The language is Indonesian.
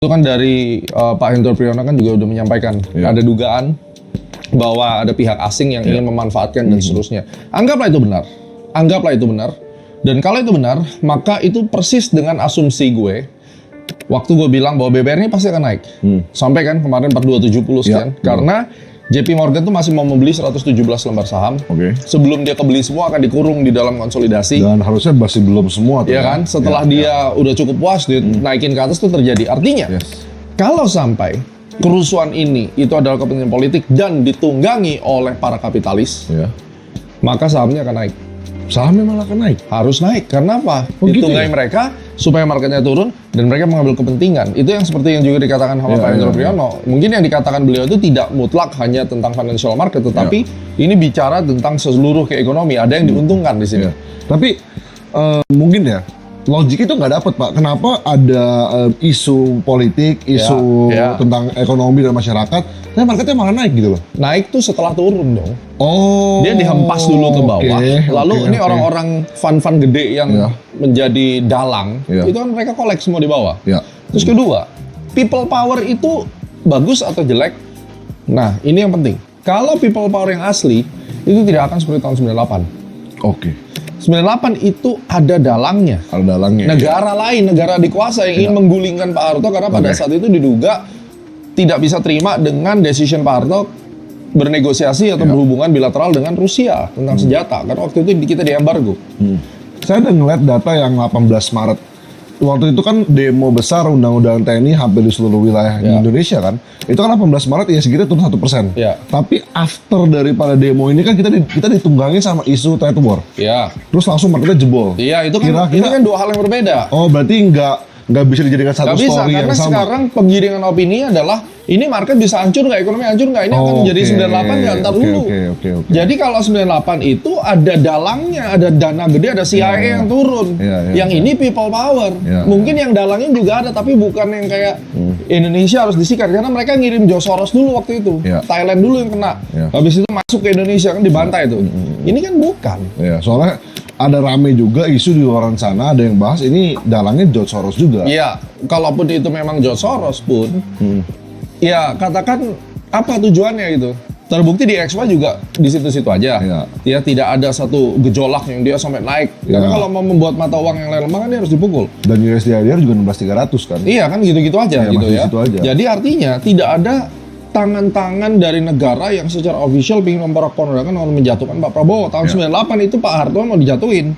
Itu kan dari Pak Hendro Priyono kan juga udah menyampaikan ada dugaan bahwa ada pihak asing yang ingin memanfaatkan dan seterusnya. Anggaplah itu benar. Anggaplah itu benar. Dan kalau itu benar, maka itu persis dengan asumsi gue waktu gue bilang bahwa BBR ini pasti akan naik. Sampai kan kemarin 4270 sekian. Karena JP Morgan tuh masih mau membeli 117 lembar saham. Sebelum dia kebeli semua akan dikurung di dalam konsolidasi. Dan harusnya masih belum semua tuh. Iya kan? Setelah dia udah cukup puas, dia naikin ke atas tuh terjadi. Artinya, kalau sampai kerusuhan ini itu adalah kepentingan politik dan ditunggangi oleh para kapitalis, maka sahamnya akan naik. Sahamnya malah akan naik? Harus naik. Karena apa? Gitu Ditunggangi mereka supaya marketnya turun dan mereka mengambil kepentingan. Itu yang seperti yang juga dikatakan sama Pak Hendro Priyono. Mungkin yang dikatakan beliau itu tidak mutlak hanya tentang financial market, tetapi ini bicara tentang seluruh ke ekonomi. Ada yang diuntungkan di sini. Tapi mungkin ya, logik itu nggak dapet Pak. Kenapa ada isu politik, isu tentang ekonomi dan masyarakat, tapi marketnya malah naik gitu loh? Naik tuh setelah turun dong. Oh, dia dihempas dulu ke bawah. Lalu ini orang-orang fund-fund gede yang menjadi dalang, itu kan mereka kolek semua di bawah. Terus kedua, people power itu bagus atau jelek? Nah, ini yang penting. Kalau people power yang asli, itu tidak akan seperti tahun 98. 98 itu ada dalangnya. Ada dalangnya. Negara lain, negara dikuasa yang ingin menggulingkan Pak Harto karena pada saat itu diduga tidak bisa terima dengan decision Pak Harto bernegosiasi atau berhubungan bilateral dengan Rusia tentang senjata. Karena waktu itu kita diembargo. Saya udah ngeliat data yang 18 Maret. Waktu itu kan demo besar undang-undang TNI hampir di seluruh wilayah di Indonesia kan. Itu kan 18 Maret ya segitu turun 1%. Tapi after daripada demo ini kan kita ditunggangi sama isu trade war. Terus langsung marketnya jebol. Itu kan ini kan dua hal yang berbeda. Oh, berarti nggak bisa dijadikan satu story yang sama. Karena sekarang penggiringan opini adalah ini market bisa hancur nggak, ekonomi hancur nggak, ini akan menjadi 98 nggak, ntar dulu. Jadi kalau 98 itu ada dalangnya, ada dana gede, ada CIA yang turun. Yang ini people power. Mungkin yang dalangnya juga ada, tapi bukan yang kayak Indonesia harus disikat. Karena mereka ngirim George Soros dulu waktu itu. Thailand dulu yang kena. Habis itu masuk ke Indonesia kan dibantai tuh. Ini kan bukan. Soalnya ada rame juga isu di luar sana, ada yang bahas ini dalangnya George Soros juga. Iya, kalaupun itu memang George Soros pun, ya katakan apa tujuannya gitu. Terbukti di Expo juga di situ-situ aja. Ya tidak ada satu gejolak yang dia sampai naik. Karena kalau mau membuat mata uang yang lemah kan dia harus dipukul. Dan USD/IDR juga 16.300 kan. Iya kan gitu-gitu aja gitu ya. Aja. Jadi artinya tidak ada tangan-tangan dari negara yang secara official ingin memperak-perakkan atau menjatuhkan Pak Prabowo. Tahun 98 itu Pak Harto mau dijatuhin.